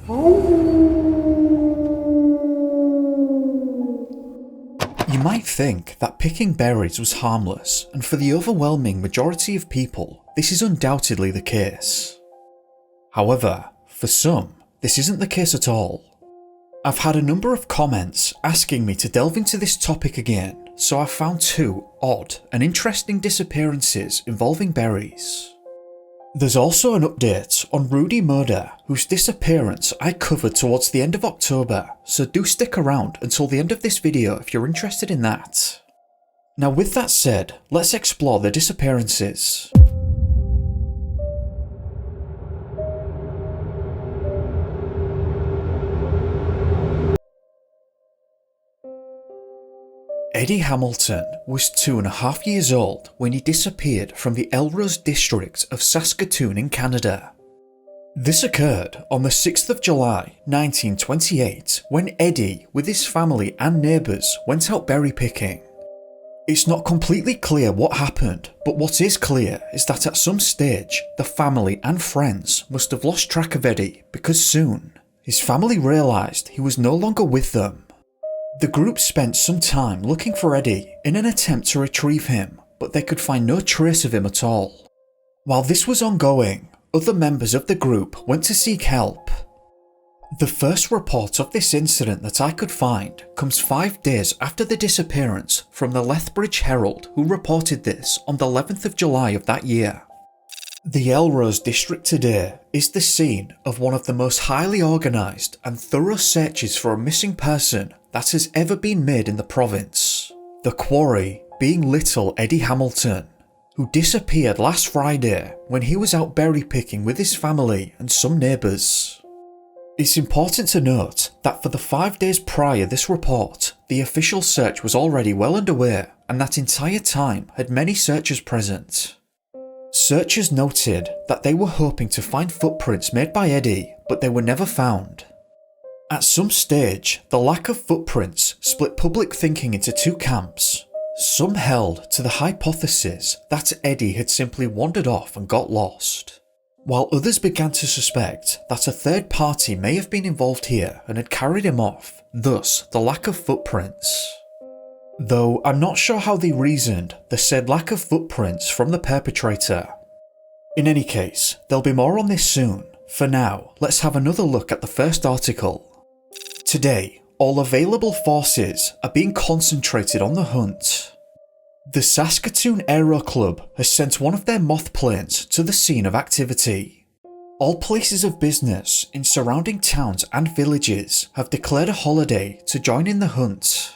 You might think that picking berries was harmless, and for the overwhelming majority of people, this is undoubtedly the case. However, for some, this isn't the case at all. I've had a number of comments asking me to delve into this topic again, so I've found two odd and interesting disappearances involving berries. There's also an update on Rudi Moder, whose disappearance I covered towards the end of October, so do stick around until the end of this video if you're interested in that. Now with that said, let's explore the disappearances. Eddie Hamilton was 2.5 years old when he disappeared from the Elrose district of Saskatoon in Canada. This occurred on the 6th of July 1928 when Eddie, with his family and neighbours, went out berry picking. It's not completely clear what happened, but what is clear is that at some stage the family and friends must have lost track of Eddie because soon his family realised he was no longer with them. The group spent some time looking for Eddie in an attempt to retrieve him, but they could find no trace of him at all. While this was ongoing, other members of the group went to seek help. The first report of this incident that I could find comes 5 days after the disappearance from the Lethbridge Herald, who reported this on the 11th of July of that year. The Elrose district today is the scene of one of the most highly organised and thorough searches for a missing person that has ever been made in the province. The quarry being little Eddie Hamilton, who disappeared last Friday when he was out berry picking with his family and some neighbours. It's important to note that for the 5 days prior this report, the official search was already well underway, and that entire time had many searchers present. Searchers noted that they were hoping to find footprints made by Eddie, but they were never found. At some stage, the lack of footprints split public thinking into two camps. Some held to the hypothesis that Eddie had simply wandered off and got lost, while others began to suspect that a third party may have been involved here and had carried him off, thus the lack of footprints. Though I'm not sure how they reasoned the said lack of footprints from the perpetrator. In any case, there'll be more on this soon. For now, let's have another look at the first article. Today, all available forces are being concentrated on the hunt. The Saskatoon Aero Club has sent one of their moth planes to the scene of activity. All places of business in surrounding towns and villages have declared a holiday to join in the hunt.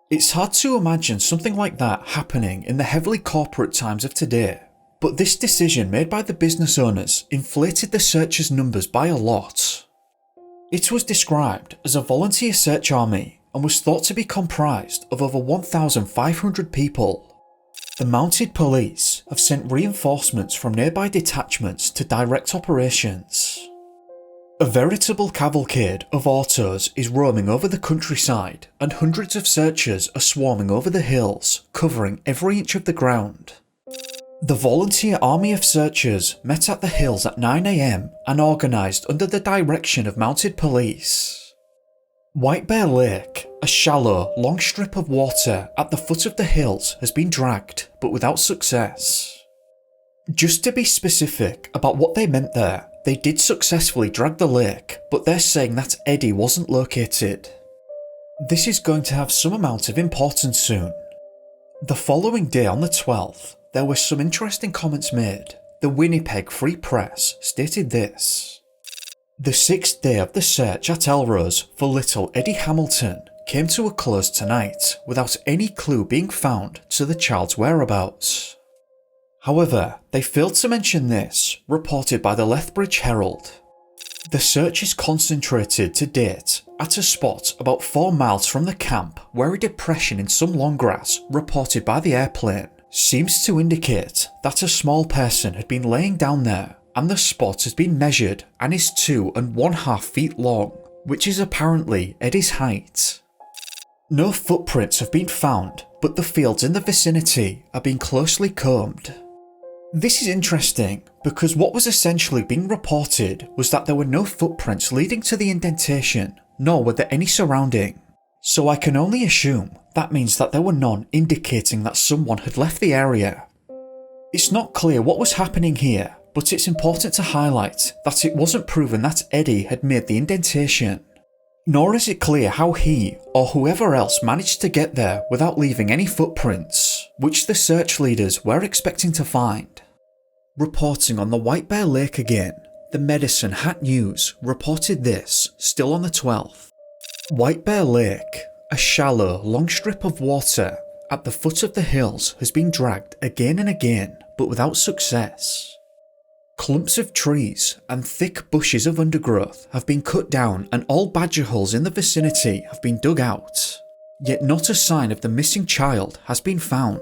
It's hard to imagine something like that happening in the heavily corporate times of today, but this decision made by the business owners inflated the searchers' numbers by a lot. It was described as a volunteer search army and was thought to be comprised of over 1,500 people. The mounted police have sent reinforcements from nearby detachments to direct operations. A veritable cavalcade of autos is roaming over the countryside, and hundreds of searchers are swarming over the hills, covering every inch of the ground. The volunteer army of searchers met at the hills at 9 AM and organised under the direction of mounted police. White Bear Lake, a shallow, long strip of water at the foot of the hills, has been dragged, but without success. Just to be specific about what they meant there, they did successfully drag the lake, but they're saying that Eddie wasn't located. This is going to have some amount of importance soon. The following day on the 12th, there were some interesting comments made. The Winnipeg Free Press stated this: "The 6th day of the search at Elrose for little Eddie Hamilton came to a close tonight without any clue being found to the child's whereabouts." However, they failed to mention this, reported by the Lethbridge Herald. The search is concentrated to date at a spot about 4 miles from the camp where a depression in some long grass, reported by the airplane, seems to indicate that a small person had been laying down there, and the spot has been measured and is 2½ feet long, which is apparently Eddie's height. No footprints have been found, but the fields in the vicinity are being closely combed. This is interesting because what was essentially being reported was that there were no footprints leading to the indentation, nor were there any surrounding. So I can only assume that means that there were none indicating that someone had left the area. It's not clear what was happening here, but it's important to highlight that it wasn't proven that Eddie had made the indentation. Nor is it clear how he, or whoever else, managed to get there without leaving any footprints, which the search leaders were expecting to find. Reporting on the White Bear Lake again, the Medicine Hat News reported this, still on the 12th. White Bear Lake, a shallow, long strip of water at the foot of the hills, has been dragged again and again, but without success. Clumps of trees and thick bushes of undergrowth have been cut down and all badger holes in the vicinity have been dug out, yet not a sign of the missing child has been found.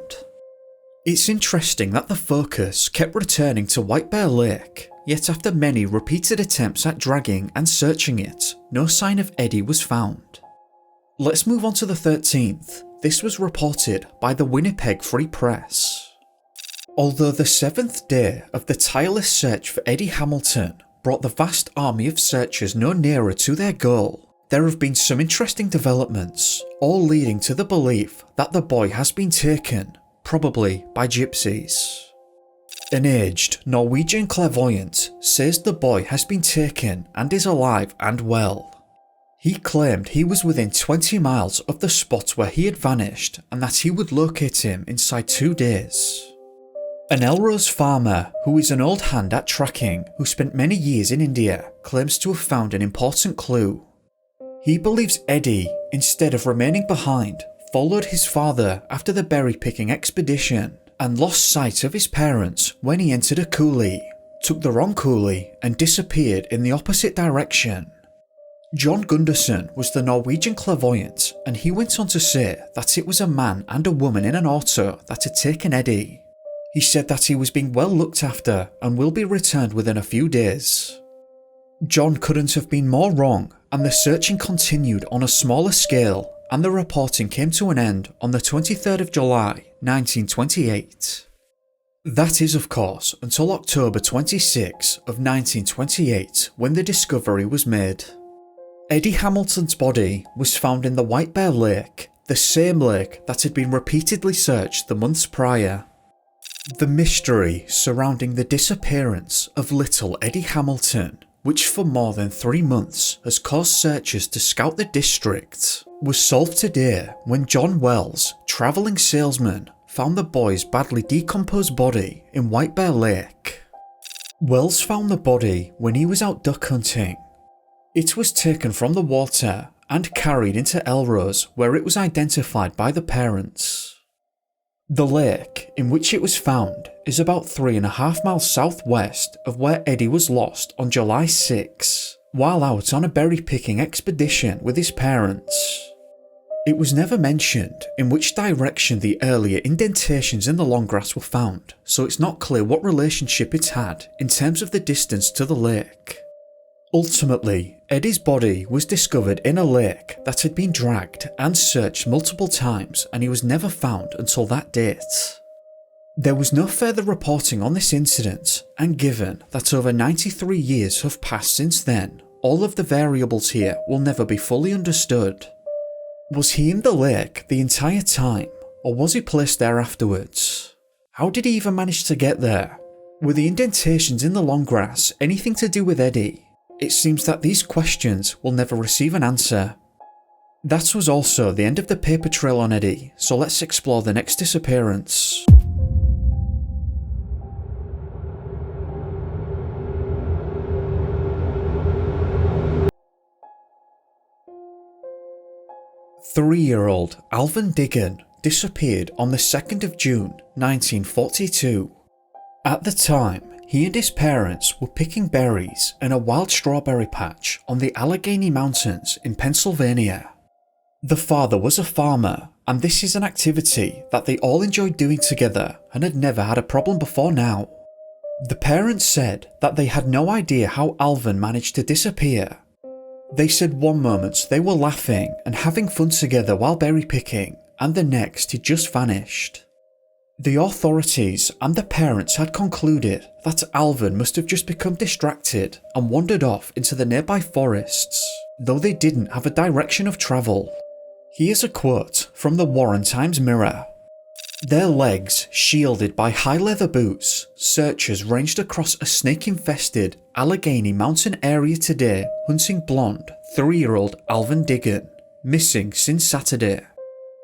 It's interesting that the focus kept returning to White Bear Lake, yet after many repeated attempts at dragging and searching it, no sign of Eddie was found. Let's move on to the 13th. This was reported by the Winnipeg Free Press. Although the 7th day of the tireless search for Eddie Hamilton brought the vast army of searchers no nearer to their goal, there have been some interesting developments, all leading to the belief that the boy has been taken, probably by gypsies. An aged Norwegian clairvoyant says the boy has been taken and is alive and well. He claimed he was within 20 miles of the spot where he had vanished and that he would locate him inside 2 days. An Elrose farmer, who is an old hand at tracking, who spent many years in India, claims to have found an important clue. He believes Eddie, instead of remaining behind, followed his father after the berry-picking expedition and lost sight of his parents when he entered a coulee, took the wrong coulee and disappeared in the opposite direction. John Gunderson was the Norwegian clairvoyant, and he went on to say that it was a man and a woman in an auto that had taken Eddie. He said that he was being well looked after and will be returned within a few days. John couldn't have been more wrong, and the searching continued on a smaller scale, and the reporting came to an end on the 23rd of July, 1928. That is, of course, until October 26 of 1928, when the discovery was made. Eddie Hamilton's body was found in the White Bear Lake, the same lake that had been repeatedly searched the months prior. The mystery surrounding the disappearance of little Eddie Hamilton, which for more than 3 months has caused searchers to scout the district, was solved today when John Wells, travelling salesman, found the boy's badly decomposed body in White Bear Lake. Wells found the body when he was out duck hunting. It was taken from the water and carried into Elrose, where it was identified by the parents. The lake in which it was found is about 3.5 miles southwest of where Eddie was lost on July 6, while out on a berry-picking expedition with his parents. It was never mentioned in which direction the earlier indentations in the long grass were found, so it's not clear what relationship it had in terms of the distance to the lake. Ultimately, Eddie's body was discovered in a lake that had been dragged and searched multiple times, and he was never found until that date. There was no further reporting on this incident, and given that over 93 years have passed since then, all of the variables here will never be fully understood. Was he in the lake the entire time, or was he placed there afterwards? How did he even manage to get there? Were the indentations in the long grass anything to do with Eddie? It seems that these questions will never receive an answer. That was also the end of the paper trail on Eddie, so let's explore the next disappearance. Three-year-old Alvin Diggin disappeared on the 2nd of June 1942. At the time, he and his parents were picking berries in a wild strawberry patch on the Allegheny Mountains in Pennsylvania. The father was a farmer, and this is an activity that they all enjoyed doing together and had never had a problem before now. The parents said that they had no idea how Alvin managed to disappear. They said one moment they were laughing and having fun together while berry picking, and the next he just vanished. The authorities and the parents had concluded that Alvin must have just become distracted and wandered off into the nearby forests, though they didn't have a direction of travel. Here's a quote from the Warren Times Mirror. Their legs shielded by high leather boots, searchers ranged across a snake-infested Allegheny mountain area today hunting blonde 3-year-old Alvin Diggin, missing since Saturday.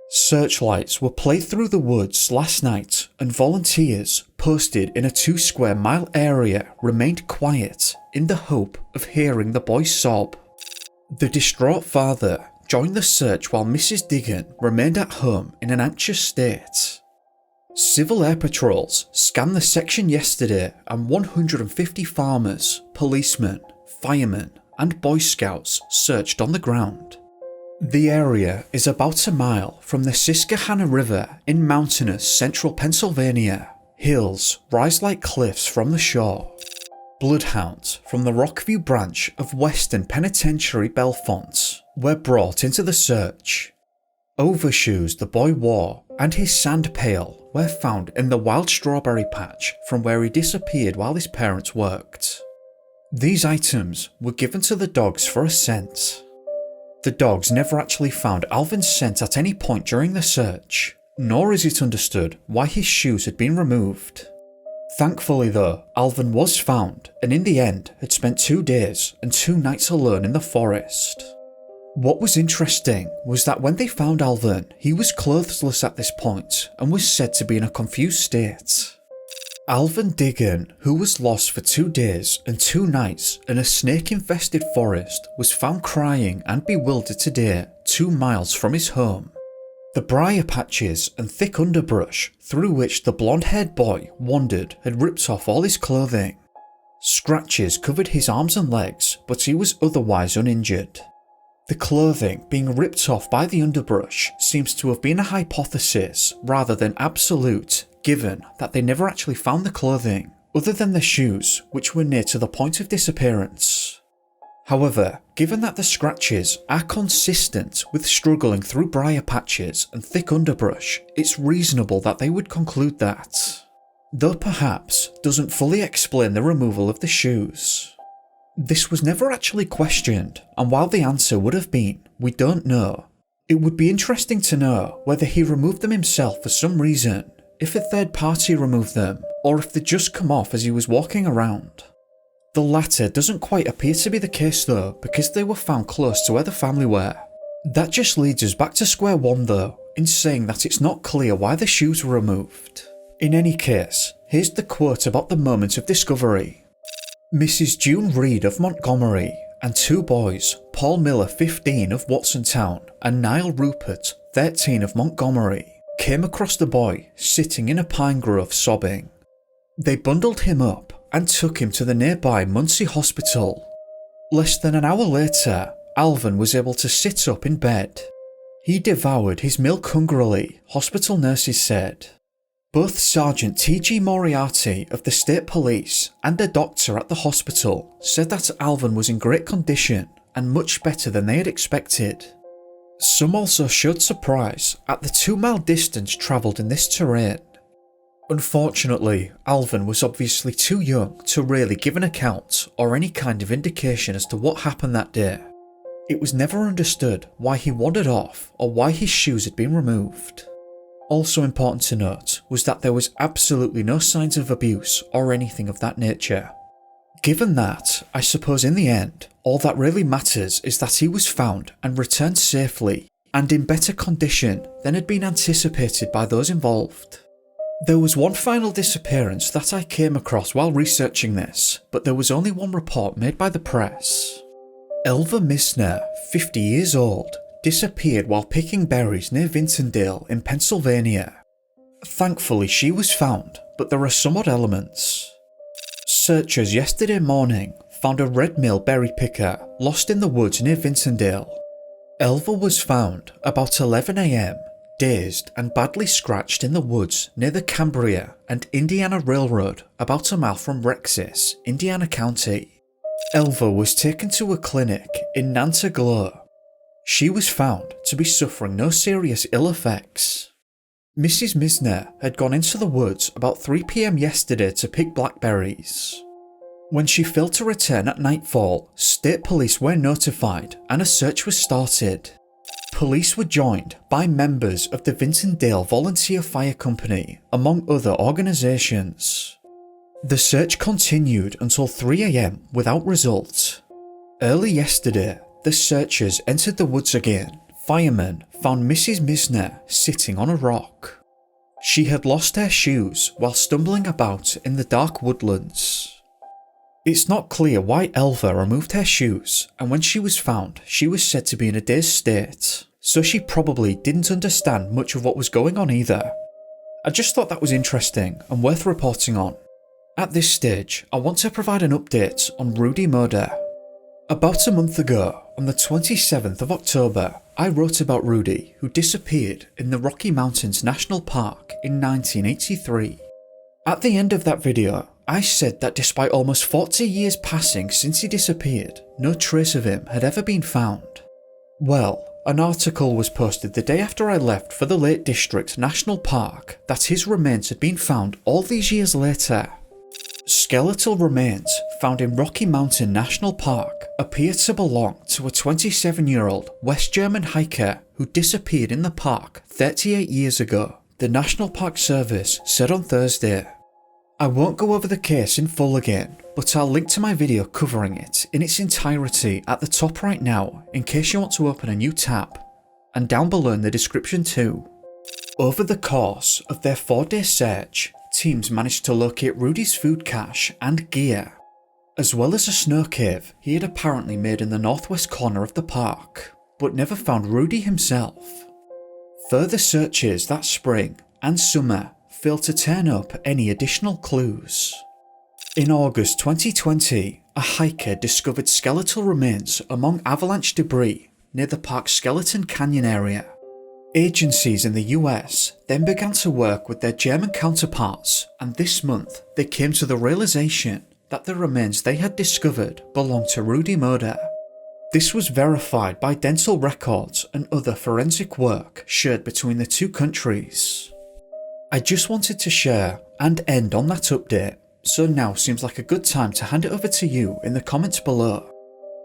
Searchlights were played through the woods last night and volunteers posted in a 2-square-mile area remained quiet in the hope of hearing the boy sob. The distraught father joined the search while Mrs. Diggin remained at home in an anxious state. Civil Air Patrols scanned the section yesterday and 150 farmers, policemen, firemen and Boy Scouts searched on the ground. The area is about a mile from the Susquehanna River in mountainous central Pennsylvania. Hills rise like cliffs from the shore. Bloodhounds from the Rockview branch of Western Penitentiary Bellefonte were brought into the search. Overshoes the boy wore and his sand pail were found in the wild strawberry patch from where he disappeared while his parents worked. These items were given to the dogs for a scent. The dogs never actually found Alvin's scent at any point during the search, nor is it understood why his shoes had been removed. Thankfully though, Alvin was found and in the end had spent 2 days and 2 nights alone in the forest. What was interesting was that when they found Alvin, he was clothesless at this point and was said to be in a confused state. Alvin Diggin, who was lost for 2 days and 2 nights in a snake-infested forest, was found crying and bewildered today 2 miles from his home. The briar patches and thick underbrush through which the blonde-haired boy wandered had ripped off all his clothing. Scratches covered his arms and legs, but he was otherwise uninjured. The clothing being ripped off by the underbrush seems to have been a hypothesis rather than absolute, given that they never actually found the clothing, other than the shoes, which were near to the point of disappearance. However, given that the scratches are consistent with struggling through briar patches and thick underbrush, it's reasonable that they would conclude that, though perhaps doesn't fully explain the removal of the shoes. This was never actually questioned, and while the answer would have been, we don't know, it would be interesting to know whether he removed them himself for some reason, if a third party removed them, or if they just come off as he was walking around. The latter doesn't quite appear to be the case though, because they were found close to where the family were. That just leads us back to square one though, in saying that it's not clear why the shoes were removed. In any case, here's the quote about the moment of discovery. Mrs. June Reed of Montgomery and 2 boys, Paul Miller 15 of Watsontown and Niall Rupert 13 of Montgomery, came across the boy sitting in a pine grove sobbing. They bundled him up and took him to the nearby Muncie Hospital. Less than an hour later, Alvin was able to sit up in bed. He devoured his milk hungrily, hospital nurses said. Both Sergeant T.G. Moriarty of the State Police and a doctor at the hospital said that Alvin was in great condition and much better than they had expected. Some also showed surprise at the 2-mile distance travelled in this terrain. Unfortunately, Alvin was obviously too young to really give an account or any kind of indication as to what happened that day. It was never understood why he wandered off or why his shoes had been removed. Also important to note was that there was absolutely no signs of abuse or anything of that nature. Given that, I suppose in the end, all that really matters is that he was found and returned safely and in better condition than had been anticipated by those involved. There was one final disappearance that I came across while researching this, but there was only one report made by the press. Elva Misner, 50 years old, disappeared while picking berries near Vintondale in Pennsylvania. Thankfully she was found, but there are some odd elements. Searchers yesterday morning found a red mill berry picker lost in the woods near Vintondale. Elva was found about 11 AM, dazed and badly scratched in the woods near the Cambria and Indiana Railroad about a mile from Rexis, Indiana County. Elva was taken to a clinic in Nantagalore. She was found to be suffering no serious ill effects. Mrs. Misner had gone into the woods about 3 p.m. yesterday to pick blackberries. When she failed to return at nightfall, state police were notified and a search was started. Police were joined by members of the Vintondale Volunteer Fire Company, among other organisations. The search continued until 3 a.m. without result. Early yesterday, the searchers entered the woods again. Firemen found Mrs. Misner sitting on a rock. She had lost her shoes while stumbling about in the dark woodlands. It's not clear why Elva removed her shoes, and when she was found, she was said to be in a dazed state, so she probably didn't understand much of what was going on either. I just thought that was interesting and worth reporting on. At this stage, I want to provide an update on Rudi Moder. About a month ago, on the 27th of October, I wrote about Rudi, who disappeared in the Rocky Mountains National Park in 1983. At the end of that video, I said that despite almost 40 years passing since he disappeared, no trace of him had ever been found. Well, an article was posted the day after I left for the Lake District National Park that his remains had been found all these years later. Skeletal remains found in Rocky Mountain National Park appear to belong to a 27-year-old West German hiker who disappeared in the park 38 years ago, the National Park Service said on Thursday. I won't go over the case in full again, but I'll link to my video covering it in its entirety at the top right now in case you want to open a new tab, and down below in the description too. Over the course of their 4-day search, teams managed to locate Rudi's food cache and gear, as well as a snow cave he had apparently made in the northwest corner of the park, but never found Rudi himself. Further searches that spring and summer failed to turn up any additional clues. In August 2020, a hiker discovered skeletal remains among avalanche debris near the park's Skeleton Canyon area. Agencies in the US then began to work with their German counterparts, and this month they came to the realization that the remains they had discovered belonged to Rudi Moder. This was verified by dental records and other forensic work shared between the two countries. I just wanted to share and end on that update, so now seems like a good time to hand it over to you in the comments below.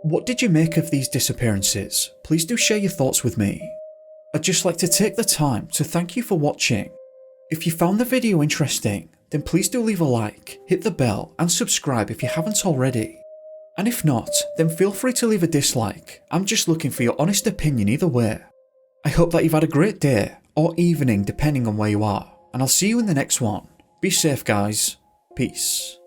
What did you make of these disappearances? Please do share your thoughts with me. I'd just like to take the time to thank you for watching. If you found the video interesting, then please do leave a like, hit the bell and subscribe if you haven't already. And if not, then feel free to leave a dislike. I'm just looking for your honest opinion either way. I hope that you've had a great day or evening depending on where you are, and I'll see you in the next one. Be safe guys. Peace.